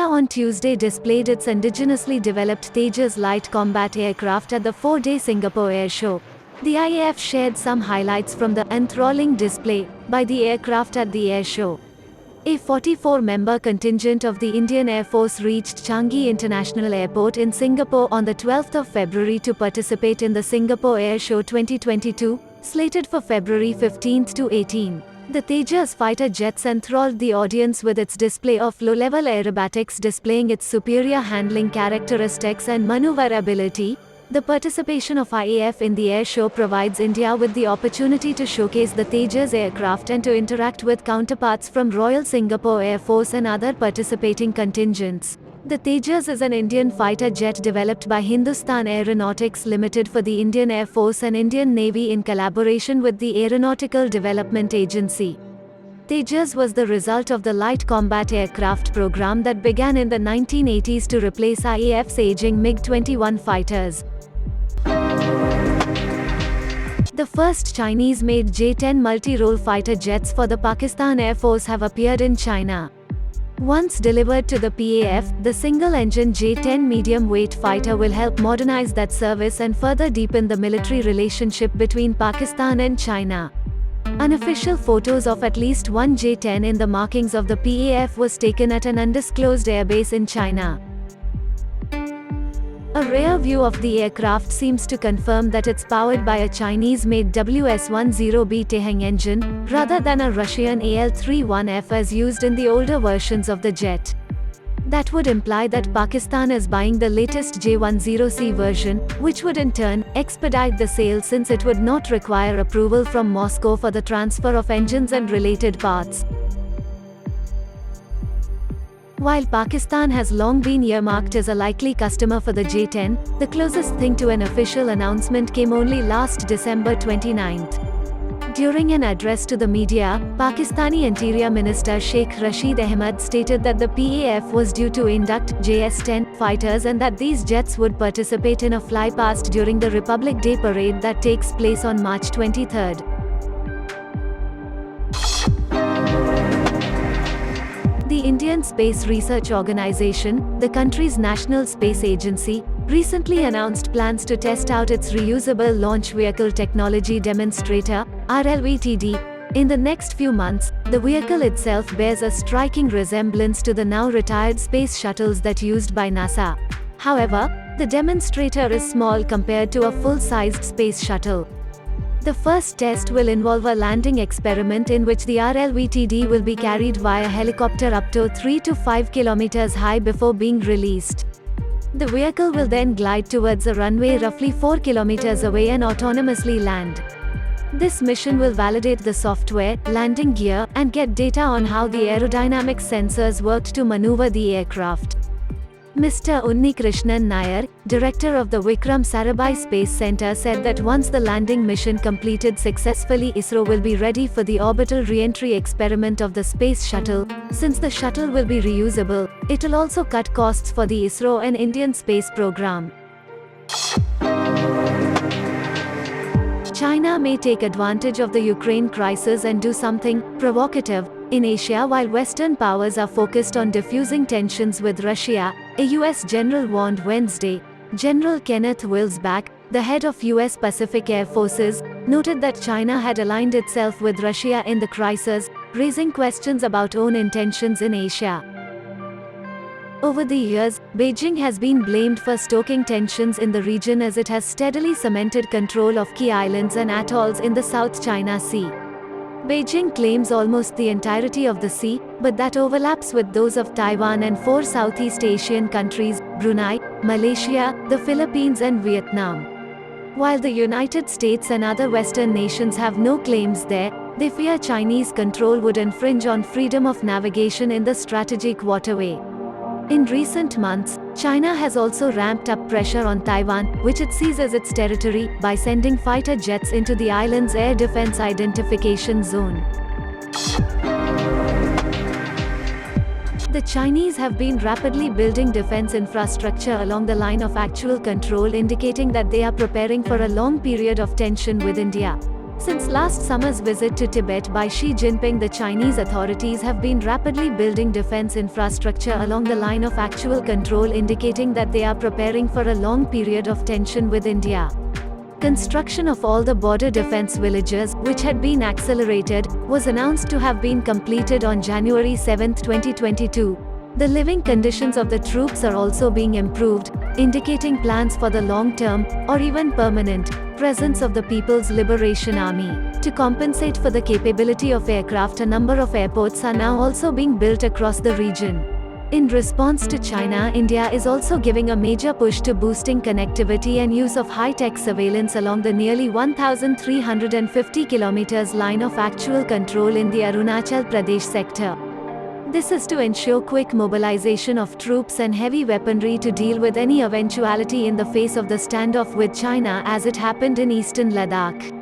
on Tuesday displayed its indigenously developed Tejas light combat aircraft at the 4-day Singapore Air Show. The IAF shared some highlights from the enthralling display by the aircraft at the air show. A 44-member contingent of the Indian Air Force reached Changi International Airport in Singapore on the 12th of February to participate in the Singapore Air Show 2022, slated for February 15 to 18. The Tejas fighter jets enthralled the audience with its display of low-level aerobatics displaying its superior handling characteristics and maneuverability. The participation of IAF in the air show provides India with the opportunity to showcase the Tejas aircraft and to interact with counterparts from Royal Singapore Air Force and other participating contingents. The Tejas is an Indian fighter jet developed by Hindustan Aeronautics Limited for the Indian Air Force and Indian Navy in collaboration with the Aeronautical Development Agency. Tejas was the result of the light combat aircraft program that began in the 1980s to replace IAF's aging MiG-21 fighters. The first Chinese-made J-10 multi-role fighter jets for the Pakistan Air Force have appeared in China. Once delivered to the PAF, the single-engine J-10 medium-weight fighter will help modernize that service and further deepen the military relationship between Pakistan and China. Unofficial photos of at least one J-10 in the markings of the PAF was taken at an undisclosed airbase in China. A rear view of the aircraft seems to confirm that it's powered by a Chinese-made WS-10B Teheng engine, rather than a Russian AL-31F as used in the older versions of the jet. That would imply that Pakistan is buying the latest J-10C version, which would in turn expedite the sale since it would not require approval from Moscow for the transfer of engines and related parts. While Pakistan has long been earmarked as a likely customer for the J-10, the closest thing to an official announcement came only last December 29. During an address to the media, Pakistani Interior Minister Sheikh Rashid Ahmed stated that the PAF was due to induct JS-10 fighters and that these jets would participate in a flypast during the Republic Day parade that takes place on March 23. The Indian Space Research Organisation, the country's national space agency, recently announced plans to test out its reusable launch vehicle technology demonstrator, RLVTD. In the next few months, the vehicle itself bears a striking resemblance to the now retired space shuttles that used by NASA. However, the demonstrator is small compared to a full-sized space shuttle. The first test will involve a landing experiment in which the RLVTD will be carried via helicopter up to 3 to 5 kilometers high before being released. The vehicle will then glide towards a runway roughly 4 kilometers away and autonomously land. This mission will validate the software, landing gear, and get data on how the aerodynamic sensors worked to maneuver the aircraft. Mr. Unnikrishnan Nair, director of the Vikram Sarabhai Space Center, said that once the landing mission completed successfully, ISRO will be ready for the orbital re-entry experiment of the space shuttle. Since the shuttle will be reusable, it will also cut costs for the ISRO and Indian space program. China may take advantage of the Ukraine crisis and do something provocative in Asia while Western powers are focused on diffusing tensions with Russia, a U.S. general warned Wednesday. General Kenneth Wilsback, the head of U.S. Pacific Air Forces, noted that China had aligned itself with Russia in the crisis, raising questions about own intentions in Asia. Over the years, Beijing has been blamed for stoking tensions in the region as it has steadily cemented control of key islands and atolls in the South China Sea. Beijing claims almost the entirety of the sea, but that overlaps with those of Taiwan and 4 Southeast Asian countries, Brunei, Malaysia, the Philippines and Vietnam. While the United States and other Western nations have no claims there, they fear Chinese control would infringe on freedom of navigation in the strategic waterway. In recent months, China has also ramped up pressure on Taiwan, which it sees as its territory, by sending fighter jets into the island's air defense identification zone. The Chinese have been rapidly building defense infrastructure along the line of actual control, indicating that they are preparing for a long period of tension with India. Since last summer's visit to Tibet by Xi Jinping, the Chinese authorities have been rapidly building defense infrastructure along the line of actual control, indicating that they are preparing for a long period of tension with India. Construction of all the border defense villages, which had been accelerated, was announced to have been completed on January 7, 2022. The living conditions of the troops are also being improved, indicating plans for the long-term, or even permanent, presence of the People's Liberation Army. To compensate for the capability of aircraft, a number of airports are now also being built across the region. In response to China, India is also giving a major push to boosting connectivity and use of high-tech surveillance along the nearly 1,350 kilometers line of actual control in the Arunachal Pradesh sector. This is to ensure quick mobilization of troops and heavy weaponry to deal with any eventuality in the face of the standoff with China, as it happened in eastern Ladakh.